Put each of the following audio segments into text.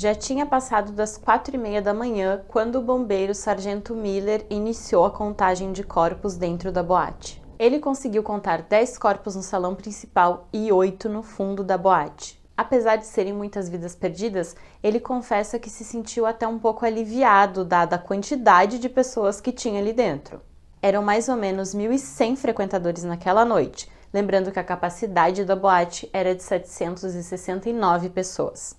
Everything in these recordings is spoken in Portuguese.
Já tinha passado das 4h30 da manhã quando o bombeiro Sargento Miller iniciou a contagem de corpos dentro da boate. Ele conseguiu contar 10 corpos no salão principal e 8 no fundo da boate. Apesar de serem muitas vidas perdidas, ele confessa que se sentiu até um pouco aliviado dada a quantidade de pessoas que tinha ali dentro. Eram mais ou menos 1.100 frequentadores naquela noite, lembrando que a capacidade da boate era de 769 pessoas.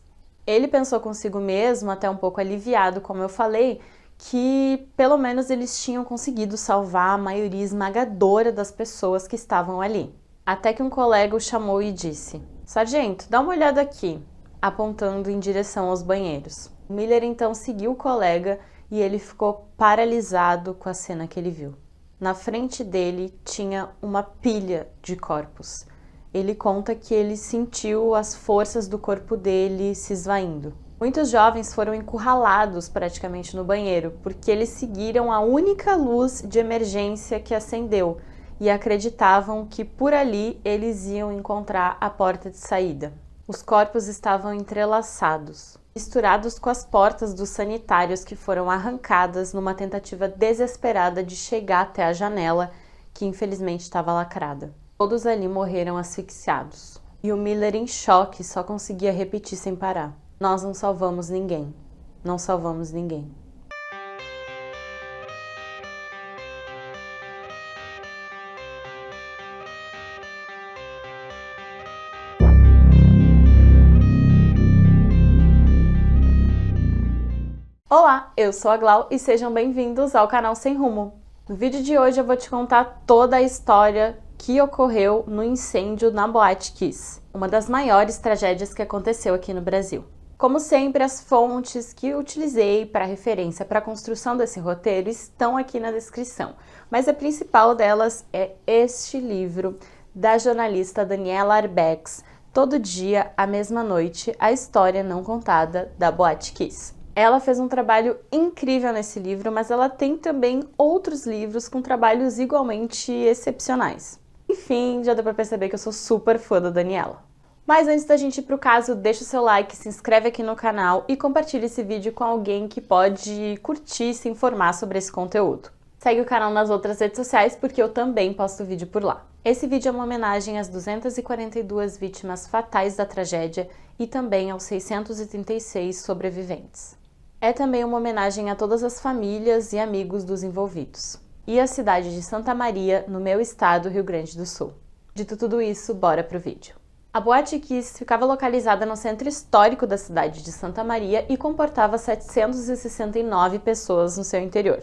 Ele pensou consigo mesmo, até um pouco aliviado, como eu falei, que pelo menos eles tinham conseguido salvar a maioria esmagadora das pessoas que estavam ali. Até que um colega o chamou e disse: "Sargento, dá uma olhada aqui", apontando em direção aos banheiros. Miller então seguiu o colega e ele ficou paralisado com a cena que ele viu. Na frente dele tinha uma pilha de corpos. Ele conta que ele sentiu as forças do corpo dele se esvaindo. Muitos jovens foram encurralados praticamente no banheiro, porque eles seguiram a única luz de emergência que acendeu e acreditavam que por ali eles iam encontrar a porta de saída. Os corpos estavam entrelaçados, misturados com as portas dos sanitários que foram arrancadas numa tentativa desesperada de chegar até a janela, que infelizmente estava lacrada. Todos ali morreram asfixiados. E o Miller, em choque, só conseguia repetir sem parar: "Nós não salvamos ninguém. Não salvamos ninguém." Olá, eu sou a Glau e sejam bem-vindos ao canal Sem Rumo. No vídeo de hoje eu vou te contar toda a história que ocorreu no incêndio na Boate Kiss, uma das maiores tragédias que aconteceu aqui no Brasil. Como sempre, as fontes que eu utilizei para referência para a construção desse roteiro estão aqui na descrição, mas a principal delas é este livro da jornalista Daniela Arbex, Todo Dia, a Mesma Noite, a História Não Contada da Boate Kiss. Ela fez um trabalho incrível nesse livro, mas ela tem também outros livros com trabalhos igualmente excepcionais. Enfim, já deu pra perceber que eu sou super fã da Daniela. Mas antes da gente ir pro caso, deixa o seu like, se inscreve aqui no canal e compartilha esse vídeo com alguém que pode curtir e se informar sobre esse conteúdo. Segue o canal nas outras redes sociais porque eu também posto vídeo por lá. Esse vídeo é uma homenagem às 242 vítimas fatais da tragédia e também aos 636 sobreviventes. É também uma homenagem a todas as famílias e amigos dos envolvidos. E a cidade de Santa Maria, no meu estado, Rio Grande do Sul. Dito tudo isso, bora pro vídeo. A Boate Kiss ficava localizada no centro histórico da cidade de Santa Maria e comportava 769 pessoas no seu interior.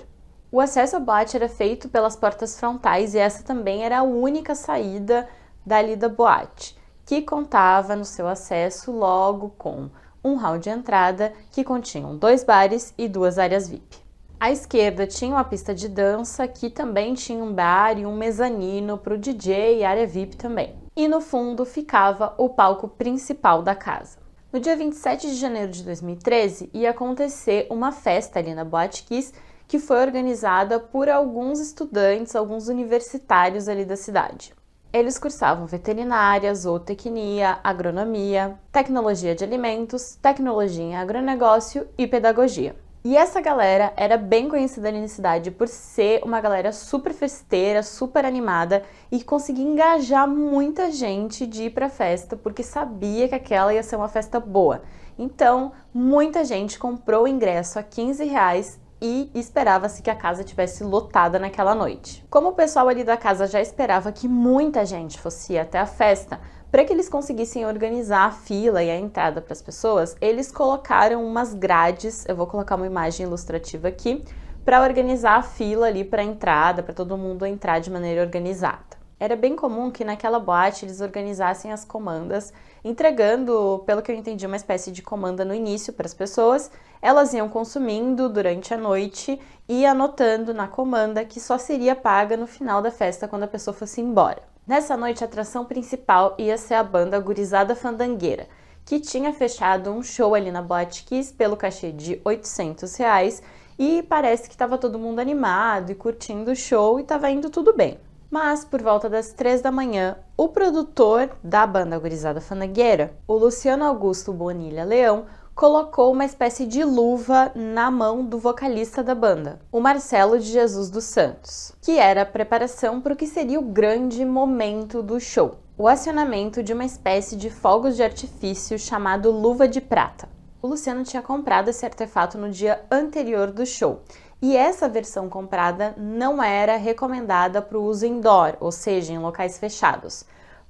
O acesso à boate era feito pelas portas frontais e essa também era a única saída dali da boate, que contava no seu acesso logo com um hall de entrada que continham 2 bares e 2 áreas VIP. À esquerda tinha uma pista de dança que também tinha um bar e um mezanino para o DJ e área VIP também. E no fundo ficava o palco principal da casa. No dia 27 de janeiro de 2013 ia acontecer uma festa ali na Boate Kiss que foi organizada por alguns estudantes, alguns universitários ali da cidade. Eles cursavam veterinária, zootecnia, agronomia, tecnologia de alimentos, tecnologia em agronegócio e pedagogia. E essa galera era bem conhecida ali na cidade por ser uma galera super festeira, super animada e conseguia engajar muita gente de ir pra festa porque sabia que aquela ia ser uma festa boa. Então, muita gente comprou o ingresso a R$15 e esperava-se que a casa tivesse lotada naquela noite. Como o pessoal ali da casa já esperava que muita gente fosse ir até a festa, para que eles conseguissem organizar a fila e a entrada para as pessoas, eles colocaram umas grades, eu vou colocar uma imagem ilustrativa aqui, para organizar a fila ali para a entrada, para todo mundo entrar de maneira organizada. Era bem comum que naquela boate eles organizassem as comandas, entregando, pelo que eu entendi, uma espécie de comanda no início para as pessoas. Elas iam consumindo durante a noite e anotando na comanda que só seria paga no final da festa quando a pessoa fosse embora. Nessa noite a atração principal ia ser a banda Gurizada Fandangueira, que tinha fechado um show ali na Boate Kiss pelo cachê de R$800 e parece que estava todo mundo animado e curtindo o show e estava indo tudo bem. Mas, por volta das 3 da manhã, o produtor da banda Gurizada Fandangueira, o Luciano Augusto Bonilha Leão, colocou uma espécie de luva na mão do vocalista da banda, o Marcelo de Jesus dos Santos, que era a preparação para o que seria o grande momento do show, o acionamento de uma espécie de fogos de artifício chamado luva de prata. O Luciano tinha comprado esse artefato no dia anterior do show, e essa versão comprada não era recomendada para o uso indoor, ou seja, em locais fechados.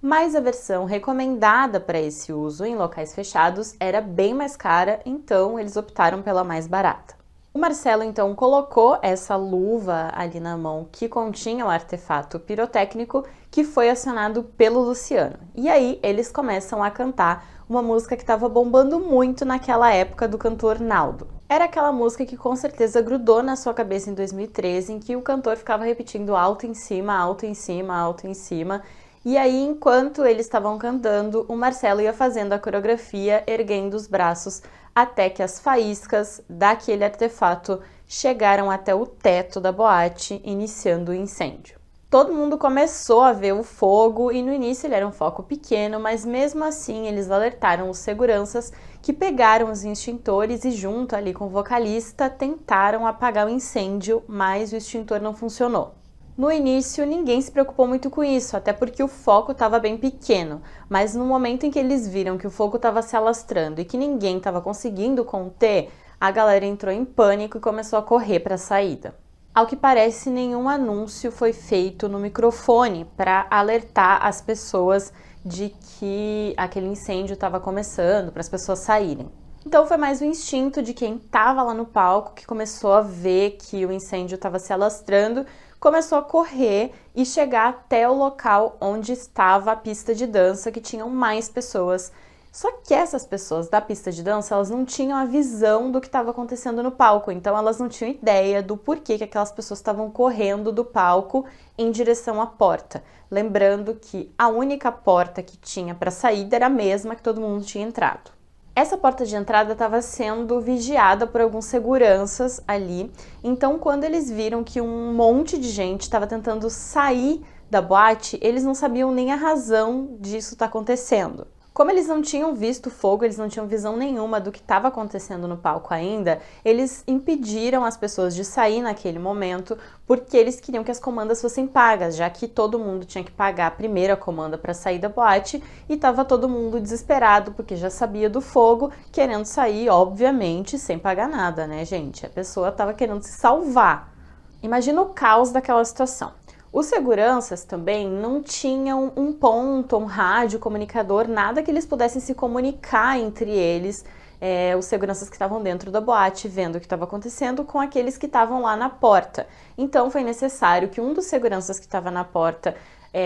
Mas a versão recomendada para esse uso em locais fechados era bem mais cara, então eles optaram pela mais barata. O Marcelo então colocou essa luva ali na mão que continha o artefato pirotécnico que foi acionado pelo Luciano. E aí eles começam a cantar uma música que estava bombando muito naquela época do cantor Naldo. Era aquela música que com certeza grudou na sua cabeça em 2013, em que o cantor ficava repetindo alto em cima, alto em cima, alto em cima. E aí, enquanto eles estavam cantando, o Marcelo ia fazendo a coreografia, erguendo os braços, até que as faíscas daquele artefato chegaram até o teto da boate, iniciando o incêndio. Todo mundo começou a ver o fogo e no início ele era um foco pequeno, mas mesmo assim eles alertaram os seguranças que pegaram os extintores e junto ali com o vocalista tentaram apagar o incêndio, mas o extintor não funcionou. No início ninguém se preocupou muito com isso, até porque o foco estava bem pequeno, mas no momento em que eles viram que o fogo estava se alastrando e que ninguém estava conseguindo conter, a galera entrou em pânico e começou a correr para a saída. Ao que parece, nenhum anúncio foi feito no microfone para alertar as pessoas de que aquele incêndio estava começando, para as pessoas saírem. Então foi mais o instinto de quem estava lá no palco que começou a ver que o incêndio estava se alastrando, começou a correr e chegar até o local onde estava a pista de dança, que tinham mais pessoas. Só que essas pessoas da pista de dança, elas não tinham a visão do que estava acontecendo no palco, então elas não tinham ideia do porquê que aquelas pessoas estavam correndo do palco em direção à porta. Lembrando que a única porta que tinha para saída era a mesma que todo mundo tinha entrado. Essa porta de entrada estava sendo vigiada por alguns seguranças ali, então quando eles viram que um monte de gente estava tentando sair da boate, eles não sabiam nem a razão disso estar acontecendo. Como eles não tinham visto fogo, eles não tinham visão nenhuma do que estava acontecendo no palco ainda, eles impediram as pessoas de sair naquele momento porque eles queriam que as comandas fossem pagas, já que todo mundo tinha que pagar a primeira comanda para sair da boate e estava todo mundo desesperado porque já sabia do fogo, querendo sair, obviamente, sem pagar nada, né, gente? A pessoa estava querendo se salvar. Imagina o caos daquela situação. Os seguranças também não tinham um ponto, um rádio, comunicador, nada que eles pudessem se comunicar entre eles, os seguranças que estavam dentro da boate, vendo o que estava acontecendo, com aqueles que estavam lá na porta. Então foi necessário que um dos seguranças que estava na porta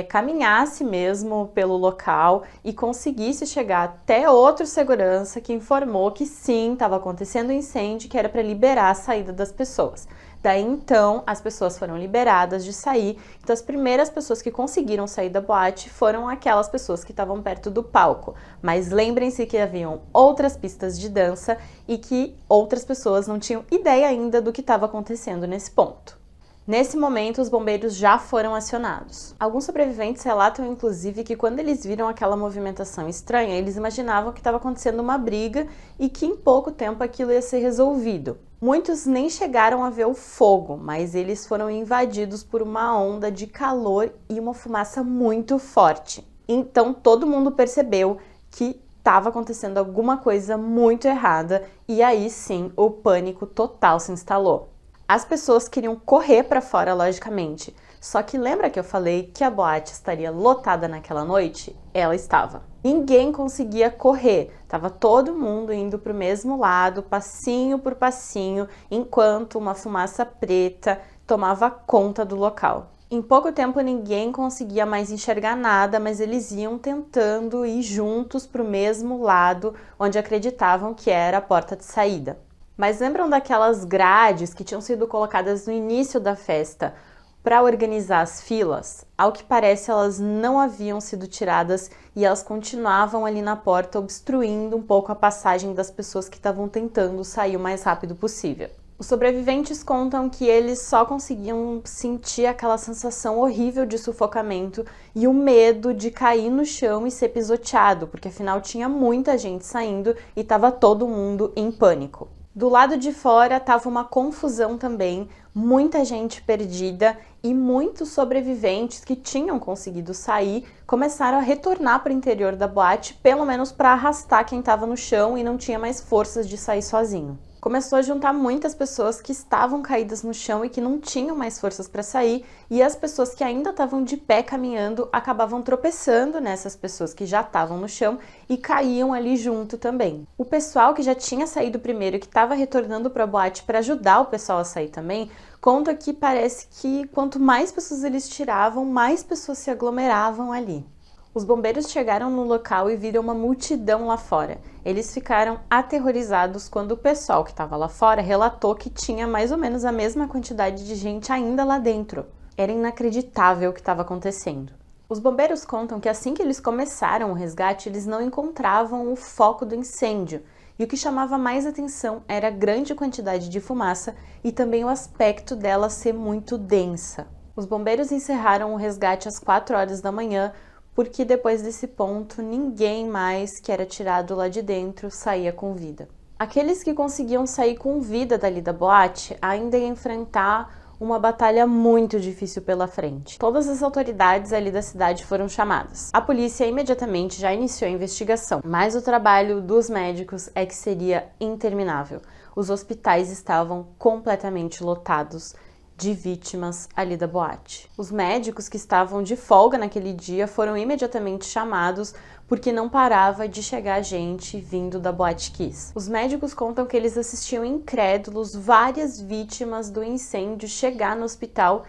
caminhasse mesmo pelo local e conseguisse chegar até outro segurança que informou que sim, estava acontecendo um incêndio, que era para liberar a saída das pessoas. Daí então as pessoas foram liberadas de sair, então as primeiras pessoas que conseguiram sair da boate foram aquelas pessoas que estavam perto do palco. Mas lembrem-se que haviam outras pistas de dança e que outras pessoas não tinham ideia ainda do que estava acontecendo nesse ponto. Nesse momento, os bombeiros já foram acionados. Alguns sobreviventes relatam, inclusive, que quando eles viram aquela movimentação estranha, eles imaginavam que estava acontecendo uma briga e que em pouco tempo aquilo ia ser resolvido. Muitos nem chegaram a ver o fogo, mas eles foram invadidos por uma onda de calor e uma fumaça muito forte. Então todo mundo percebeu que estava acontecendo alguma coisa muito errada e aí sim o pânico total se instalou. As pessoas queriam correr para fora, logicamente, só que lembra que eu falei que a boate estaria lotada naquela noite? Ela estava. Ninguém conseguia correr, estava todo mundo indo para o mesmo lado, passinho por passinho, enquanto uma fumaça preta tomava conta do local. Em pouco tempo ninguém conseguia mais enxergar nada, mas eles iam tentando ir juntos para o mesmo lado, onde acreditavam que era a porta de saída. Mas lembram daquelas grades que tinham sido colocadas no início da festa para organizar as filas? Ao que parece, elas não haviam sido tiradas e elas continuavam ali na porta, obstruindo um pouco a passagem das pessoas que estavam tentando sair o mais rápido possível. Os sobreviventes contam que eles só conseguiam sentir aquela sensação horrível de sufocamento e o medo de cair no chão e ser pisoteado, porque afinal tinha muita gente saindo e estava todo mundo em pânico. Do lado de fora estava uma confusão também, muita gente perdida e muitos sobreviventes que tinham conseguido sair começaram a retornar para o interior da boate, pelo menos para arrastar quem estava no chão e não tinha mais forças de sair sozinho. Começou a juntar muitas pessoas que estavam caídas no chão e que não tinham mais forças para sair, e as pessoas que ainda estavam de pé caminhando acabavam tropeçando nessas pessoas que já estavam no chão e caíam ali junto também. O pessoal que já tinha saído primeiro e que estava retornando para a boate para ajudar o pessoal a sair também, conta que parece que quanto mais pessoas eles tiravam, mais pessoas se aglomeravam ali. Os bombeiros chegaram no local e viram uma multidão lá fora. Eles ficaram aterrorizados quando o pessoal que estava lá fora relatou que tinha mais ou menos a mesma quantidade de gente ainda lá dentro. Era inacreditável o que estava acontecendo. Os bombeiros contam que assim que eles começaram o resgate, eles não encontravam o foco do incêndio. E o que chamava mais atenção era a grande quantidade de fumaça e também o aspecto dela ser muito densa. Os bombeiros encerraram o resgate às 4 horas da manhã, porque depois desse ponto ninguém mais que era tirado lá de dentro saía com vida. Aqueles que conseguiam sair com vida dali da boate ainda iam enfrentar uma batalha muito difícil pela frente. Todas as autoridades ali da cidade foram chamadas. A polícia imediatamente já iniciou a investigação, mas o trabalho dos médicos é que seria interminável. Os hospitais estavam completamente lotados de vítimas ali da boate. Os médicos que estavam de folga naquele dia foram imediatamente chamados porque não parava de chegar gente vindo da Boate Kiss. Os médicos contam que eles assistiam incrédulos várias vítimas do incêndio chegar no hospital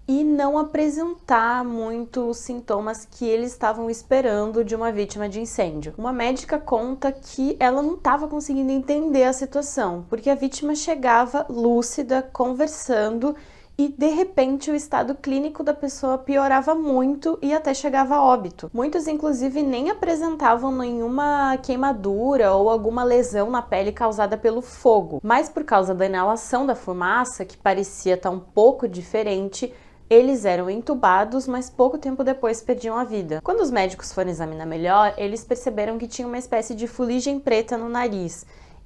e não apresentar muito os sintomas que eles estavam esperando de uma vítima de incêndio. Uma médica conta que ela não estava conseguindo entender a situação, porque a vítima chegava lúcida, conversando, e de repente o estado clínico da pessoa piorava muito e até chegava a óbito. Muitos inclusive nem apresentavam nenhuma queimadura ou alguma lesão na pele causada pelo fogo, mas por causa da inalação da fumaça, que parecia estar um pouco diferente, eles eram entubados, mas pouco tempo depois perdiam a vida. Quando os médicos foram examinar melhor, eles perceberam que tinha uma espécie de fuligem preta no nariz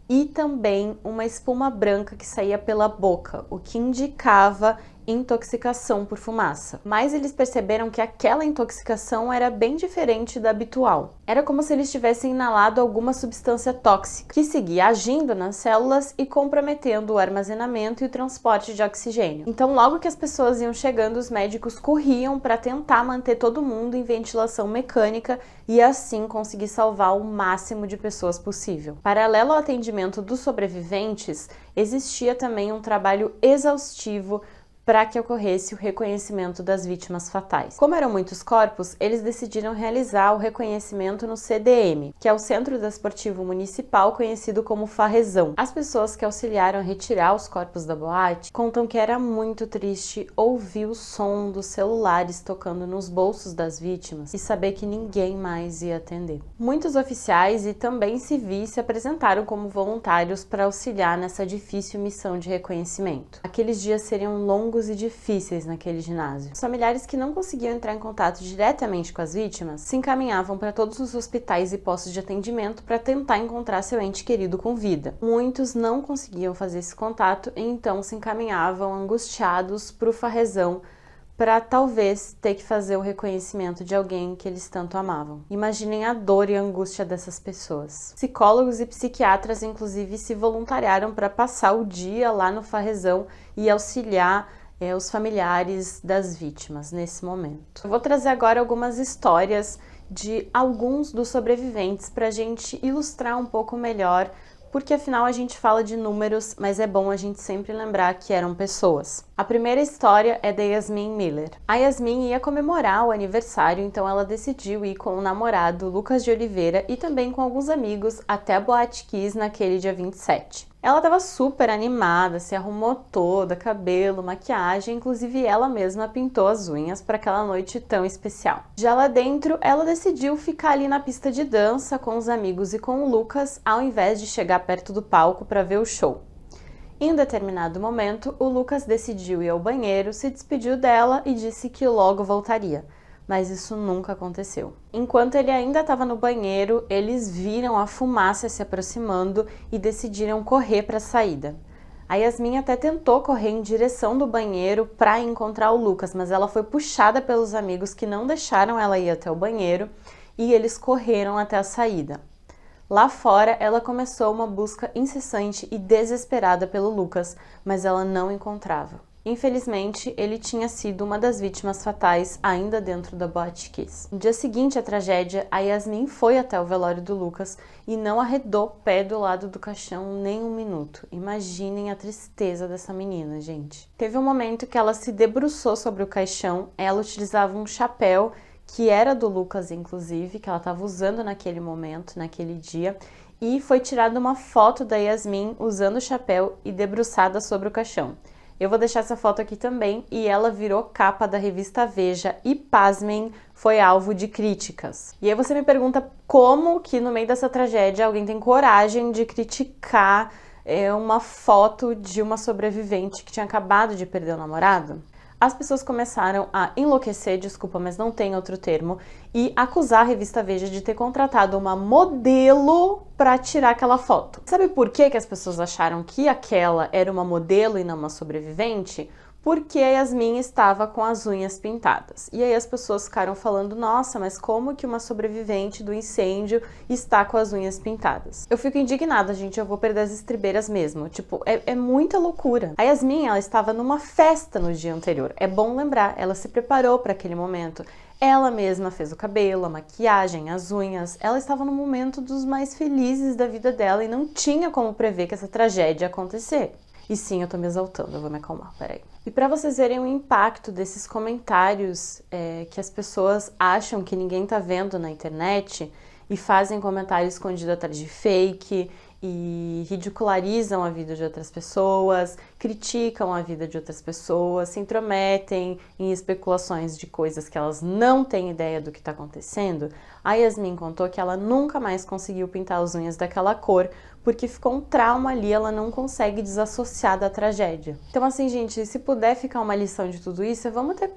e também uma espuma branca que saía pela boca, o que indicava intoxicação por fumaça. Mas eles perceberam que aquela intoxicação era bem diferente da habitual. Era como se eles tivessem inalado alguma substância tóxica, que seguia agindo nas células e comprometendo o armazenamento e o transporte de oxigênio. Então, logo que as pessoas iam chegando, os médicos corriam para tentar manter todo mundo em ventilação mecânica e assim conseguir salvar o máximo de pessoas possível. Paralelo ao atendimento dos sobreviventes, existia também um trabalho exaustivo para que ocorresse o reconhecimento das vítimas fatais. Como eram muitos corpos, eles decidiram realizar o reconhecimento no CDM, que é o Centro Desportivo Municipal conhecido como Farrezão. As pessoas que auxiliaram a retirar os corpos da boate contam que era muito triste ouvir o som dos celulares tocando nos bolsos das vítimas e saber que ninguém mais ia atender. Muitos oficiais e também civis se apresentaram como voluntários para auxiliar nessa difícil missão de reconhecimento. Aqueles dias seriam longos e difíceis naquele ginásio. Os familiares que não conseguiam entrar em contato diretamente com as vítimas se encaminhavam para todos os hospitais e postos de atendimento para tentar encontrar seu ente querido com vida. Muitos não conseguiam fazer esse contato e então se encaminhavam angustiados para o Farrezão para talvez ter que fazer o reconhecimento de alguém que eles tanto amavam. Imaginem a dor e a angústia dessas pessoas. Psicólogos e psiquiatras, inclusive, se voluntariaram para passar o dia lá no Farrezão e auxiliar os familiares das vítimas nesse momento. Eu vou trazer agora algumas histórias de alguns dos sobreviventes para a gente ilustrar um pouco melhor, porque afinal a gente fala de números, mas é bom a gente sempre lembrar que eram pessoas. A primeira história é da Yasmin Miller. A Yasmin ia comemorar o aniversário, então ela decidiu ir com o namorado Lucas de Oliveira e também com alguns amigos até a Boate Kiss naquele dia 27. Ela estava super animada, se arrumou toda, cabelo, maquiagem, inclusive ela mesma pintou as unhas para aquela noite tão especial. Já lá dentro, ela decidiu ficar ali na pista de dança com os amigos e com o Lucas, ao invés de chegar perto do palco para ver o show. Em um determinado momento, o Lucas decidiu ir ao banheiro, se despediu dela e disse que logo voltaria. Mas isso nunca aconteceu. Enquanto ele ainda estava no banheiro, eles viram a fumaça se aproximando e decidiram correr para a saída. A Yasmin até tentou correr em direção do banheiro para encontrar o Lucas, mas ela foi puxada pelos amigos que não deixaram ela ir até o banheiro e eles correram até a saída. Lá fora, ela começou uma busca incessante e desesperada pelo Lucas, mas ela não encontrava. Infelizmente, ele tinha sido uma das vítimas fatais ainda dentro da Boate Kiss. No dia seguinte à tragédia, a Yasmin foi até o velório do Lucas e não arredou pé do lado do caixão nem um minuto. Imaginem a tristeza dessa menina, gente. Teve um momento que ela se debruçou sobre o caixão, ela utilizava um chapéu que era do Lucas, inclusive, que ela estava usando naquele momento, naquele dia, e foi tirada uma foto da Yasmin usando o chapéu e debruçada sobre o caixão. Eu vou deixar essa foto aqui também e ela virou capa da revista Veja e, pasmem, foi alvo de críticas. E aí você me pergunta como que no meio dessa tragédia alguém tem coragem de criticar uma foto de uma sobrevivente que tinha acabado de perder o namorado? As pessoas começaram a enlouquecer, desculpa, mas não tem outro termo, e acusar a revista Veja de ter contratado uma modelo para tirar aquela foto. Sabe por que as pessoas acharam que aquela era uma modelo e não uma sobrevivente? Porque a Yasmin estava com as unhas pintadas. E aí as pessoas ficaram falando, nossa, mas como que uma sobrevivente do incêndio está com as unhas pintadas? Eu fico indignada, gente, eu vou perder as estribeiras mesmo. Tipo, é muita loucura. A Yasmin, ela estava numa festa no dia anterior. É bom lembrar, ela se preparou para aquele momento. Ela mesma fez o cabelo, a maquiagem, as unhas. Ela estava no momento dos mais felizes da vida dela e não tinha como prever que essa tragédia ia acontecer. E sim, eu tô me exaltando, eu vou me acalmar, peraí. E para vocês verem o impacto desses comentários que as pessoas acham que ninguém tá vendo na internet e fazem comentário escondido atrás de fake e ridicularizam a vida de outras pessoas, criticam a vida de outras pessoas, se intrometem em especulações de coisas que elas não têm ideia do que está acontecendo. A Yasmin contou que ela nunca mais conseguiu pintar as unhas daquela cor porque ficou um trauma ali, ela não consegue desassociar da tragédia. Então assim, gente, se puder ficar uma lição de tudo isso, vamos ter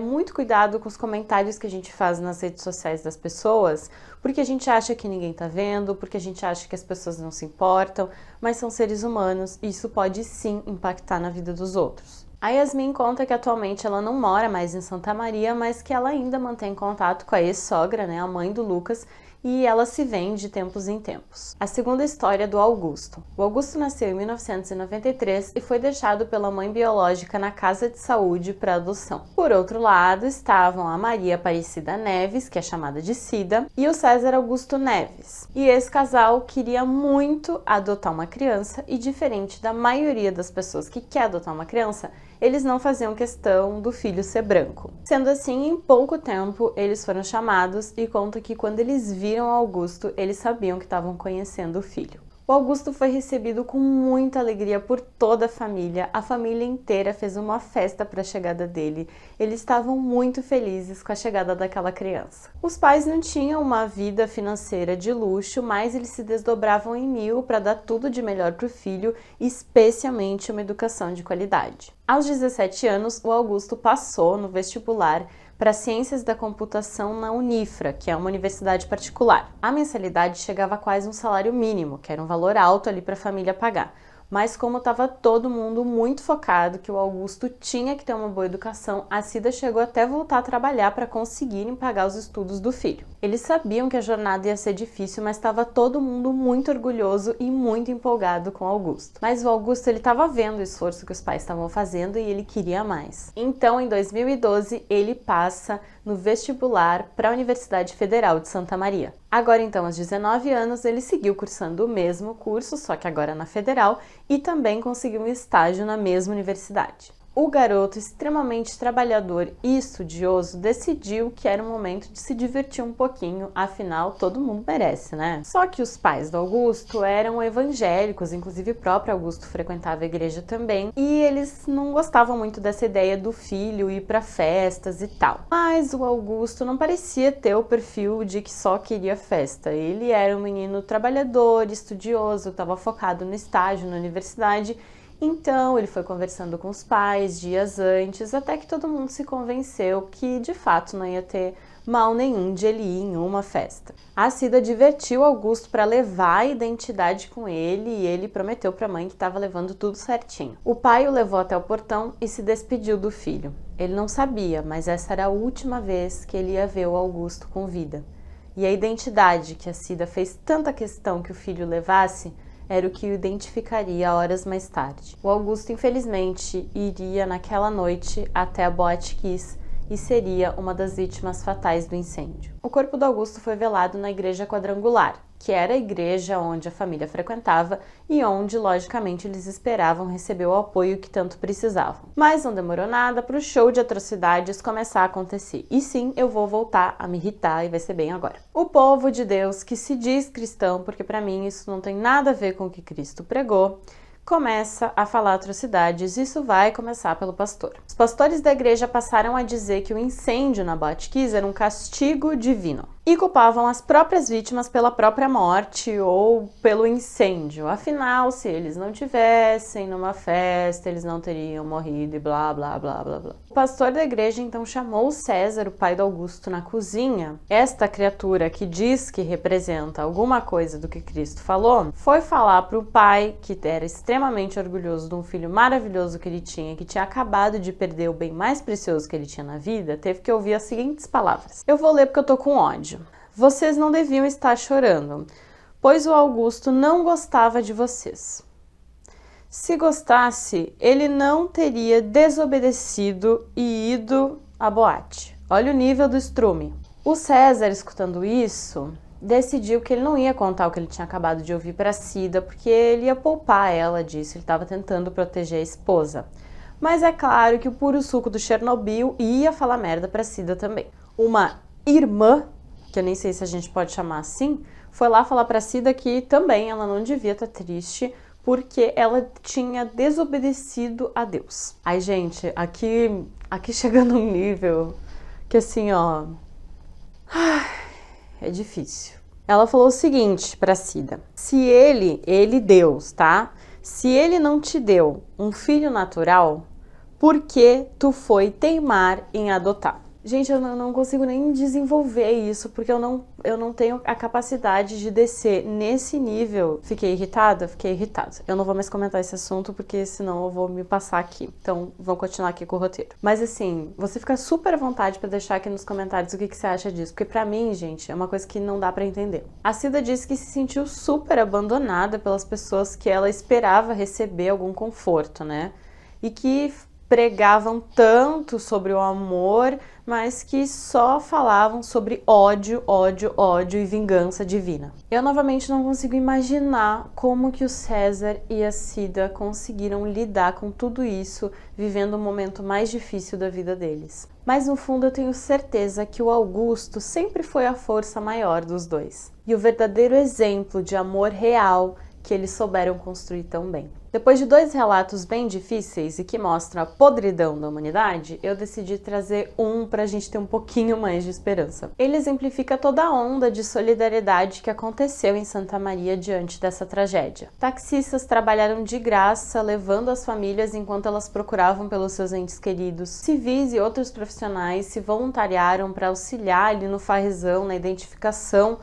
muito cuidado com os comentários que a gente faz nas redes sociais das pessoas, porque a gente acha que ninguém tá vendo, porque a gente acha que as pessoas não se importam, mas são seres humanos e isso pode sim impactar na vida dos outros. A Yasmin conta que atualmente ela não mora mais em Santa Maria, mas que ela ainda mantém contato com a ex-sogra, né, a mãe do Lucas, e ela se vê de tempos em tempos. A segunda história é do Augusto. O Augusto nasceu em 1993 e foi deixado pela mãe biológica na casa de saúde para adoção. Por outro lado, estavam a Maria Aparecida Neves, que é chamada de Cida, e o César Augusto Neves. E esse casal queria muito adotar uma criança e, diferente da maioria das pessoas que quer adotar uma criança, eles não faziam questão do filho ser branco. Sendo assim, em pouco tempo, eles foram chamados e conta que quando eles viram Augusto, eles sabiam que estavam conhecendo o filho. O Augusto foi recebido com muita alegria por toda a família inteira fez uma festa para a chegada dele. Eles estavam muito felizes com a chegada daquela criança. Os pais não tinham uma vida financeira de luxo, mas eles se desdobravam em mil para dar tudo de melhor para o filho, especialmente uma educação de qualidade. Aos 17 anos, o Augusto passou no vestibular para Ciências da Computação na Unifra, que é uma universidade particular. A mensalidade chegava a quase um salário mínimo, que era um valor alto ali para a família pagar. Mas como estava todo mundo muito focado que o Augusto tinha que ter uma boa educação, a Cida chegou até voltar a trabalhar para conseguirem pagar os estudos do filho. Eles sabiam que a jornada ia ser difícil, mas estava todo mundo muito orgulhoso e muito empolgado com o Augusto. Mas o Augusto, ele estava vendo o esforço que os pais estavam fazendo e ele queria mais. Então, em 2012, ele passa no vestibular para a Universidade Federal de Santa Maria. Agora, então, aos 19 anos, ele seguiu cursando o mesmo curso, só que agora na Federal, e também conseguiu um estágio na mesma universidade. O garoto, extremamente trabalhador e estudioso, decidiu que era o momento de se divertir um pouquinho, afinal, todo mundo merece, né? Só que os pais do Augusto eram evangélicos, inclusive o próprio Augusto frequentava a igreja também, e eles não gostavam muito dessa ideia do filho ir para festas e tal. Mas o Augusto não parecia ter o perfil de que só queria festa. Ele era um menino trabalhador, estudioso, estava focado no estágio na universidade. Então ele foi conversando com os pais dias antes, até que todo mundo se convenceu que de fato não ia ter mal nenhum de ele ir em uma festa. A Cida divertiu Augusto para levar a identidade com ele e ele prometeu para a mãe que estava levando tudo certinho. O pai o levou até o portão e se despediu do filho. Ele não sabia, mas essa era a última vez que ele ia ver o Augusto com vida. E a identidade que a Cida fez tanta questão que o filho levasse era o que o identificaria horas mais tarde. O Augusto, infelizmente, iria naquela noite até a Boate Kiss e seria uma das vítimas fatais do incêndio. O corpo do Augusto foi velado na Igreja Quadrangular, que era a igreja onde a família frequentava e onde, logicamente, eles esperavam receber o apoio que tanto precisavam. Mas não demorou nada para o show de atrocidades começar a acontecer. E sim, eu vou voltar a me irritar e vai ser bem agora. O povo de Deus, que se diz cristão, porque para mim isso não tem nada a ver com o que Cristo pregou, começa a falar atrocidades. Isso vai começar pelo pastor. Os pastores da igreja passaram a dizer que o incêndio na Boate Kiss era um castigo divino e culpavam as próprias vítimas pela própria morte ou pelo incêndio. Afinal, se eles não tivessem numa festa, eles não teriam morrido e blá, blá, blá, blá, blá. O pastor da igreja então chamou César, o pai do Augusto, na cozinha. Esta criatura que diz que representa alguma coisa do que Cristo falou, foi falar para o pai, que era extremamente orgulhoso de um filho maravilhoso que ele tinha, que tinha acabado de perder o bem mais precioso que ele tinha na vida, teve que ouvir as seguintes palavras. Eu vou ler porque eu tô com ódio. Vocês não deviam estar chorando, pois o Augusto não gostava de vocês. Se gostasse, ele não teria desobedecido e ido à boate. Olha o nível do estrume. O César, escutando isso, decidiu que ele não ia contar o que ele tinha acabado de ouvir para Cida, porque ele ia poupar ela disso, ele estava tentando proteger a esposa. Mas é claro que o puro suco do Chernobyl ia falar merda para Cida também. Uma irmã, que eu nem sei se a gente pode chamar assim, foi lá falar para Cida que também ela não devia estar triste porque ela tinha desobedecido a Deus. Ai, gente, aqui chega num nível que assim, ó, é difícil. Ela falou o seguinte para Cida: se ele Deus, tá? Se ele não te deu um filho natural, por que tu foi teimar em adotar? Gente, eu não consigo nem desenvolver isso, porque eu não tenho a capacidade de descer nesse nível. Fiquei irritada? Fiquei irritada. Eu não vou mais comentar esse assunto, porque senão eu vou me passar aqui. Então, vamos continuar aqui com o roteiro. Mas assim, você fica super à vontade pra deixar aqui nos comentários o que você acha disso, porque pra mim, gente, é uma coisa que não dá pra entender. A Cida disse que se sentiu super abandonada pelas pessoas que ela esperava receber algum conforto, né? E que pregavam tanto sobre o amor, mas que só falavam sobre ódio, ódio, ódio e vingança divina. Eu novamente não consigo imaginar como que o César e a Cida conseguiram lidar com tudo isso, vivendo o momento mais difícil da vida deles. Mas no fundo eu tenho certeza que o Augusto sempre foi a força maior dos dois. E o verdadeiro exemplo de amor real que eles souberam construir tão bem. Depois de 2 relatos bem difíceis e que mostram a podridão da humanidade, eu decidi trazer um pra gente ter um pouquinho mais de esperança. Ele exemplifica toda a onda de solidariedade que aconteceu em Santa Maria diante dessa tragédia. Taxistas trabalharam de graça, levando as famílias enquanto elas procuravam pelos seus entes queridos. Civis e outros profissionais se voluntariaram para auxiliar ali no farrezão, na identificação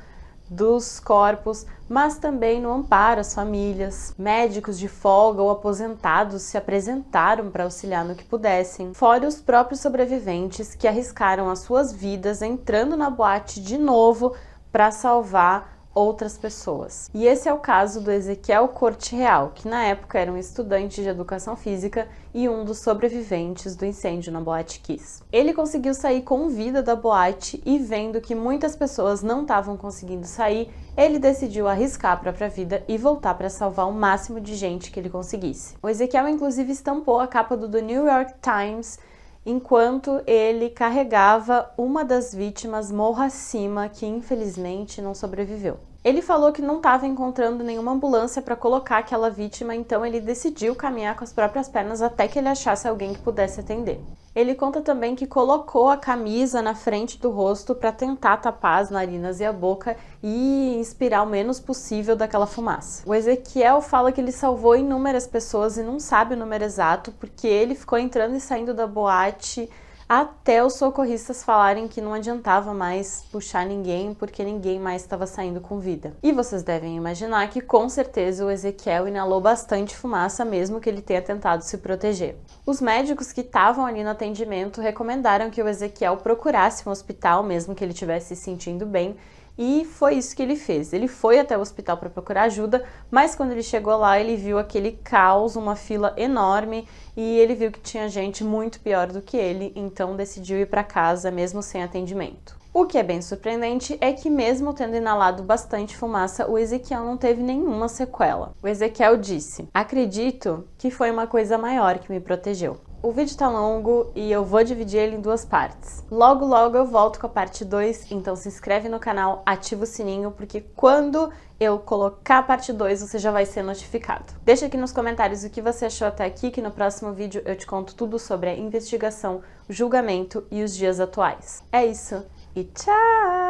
dos corpos, mas também no amparo às famílias. Médicos de folga ou aposentados se apresentaram para auxiliar no que pudessem, fora os próprios sobreviventes que arriscaram as suas vidas entrando na boate de novo para salvar outras pessoas. E esse é o caso do Ezequiel Corte Real, que na época era um estudante de educação física e um dos sobreviventes do incêndio na Boate Kiss. Ele conseguiu sair com vida da boate e, vendo que muitas pessoas não estavam conseguindo sair, ele decidiu arriscar a própria vida e voltar para salvar o máximo de gente que ele conseguisse. O Ezequiel inclusive estampou a capa do The New York Times enquanto ele carregava uma das vítimas morro acima, que infelizmente não sobreviveu. Ele falou que não estava encontrando nenhuma ambulância para colocar aquela vítima, então ele decidiu caminhar com as próprias pernas até que ele achasse alguém que pudesse atender. Ele conta também que colocou a camisa na frente do rosto para tentar tapar as narinas e a boca e inspirar o menos possível daquela fumaça. O Ezequiel fala que ele salvou inúmeras pessoas e não sabe o número exato porque ele ficou entrando e saindo da boate até os socorristas falarem que não adiantava mais puxar ninguém porque ninguém mais estava saindo com vida. E vocês devem imaginar que com certeza o Ezequiel inalou bastante fumaça mesmo que ele tenha tentado se proteger. Os médicos que estavam ali no atendimento recomendaram que o Ezequiel procurasse um hospital mesmo que ele estivesse se sentindo bem. E foi isso que ele fez. Ele foi até o hospital para procurar ajuda, mas quando ele chegou lá, ele viu aquele caos, uma fila enorme, e ele viu que tinha gente muito pior do que ele, então decidiu ir para casa mesmo sem atendimento. O que é bem surpreendente é que mesmo tendo inalado bastante fumaça, o Ezequiel não teve nenhuma sequela. O Ezequiel disse: "Acredito que foi uma coisa maior que me protegeu." O vídeo tá longo e eu vou dividir ele em duas partes. Logo eu volto com a parte 2, então se inscreve no canal, ativa o sininho, porque quando eu colocar a parte 2 você já vai ser notificado. Deixa aqui nos comentários o que você achou até aqui, que no próximo vídeo eu te conto tudo sobre a investigação, o julgamento e os dias atuais. É isso, e tchau!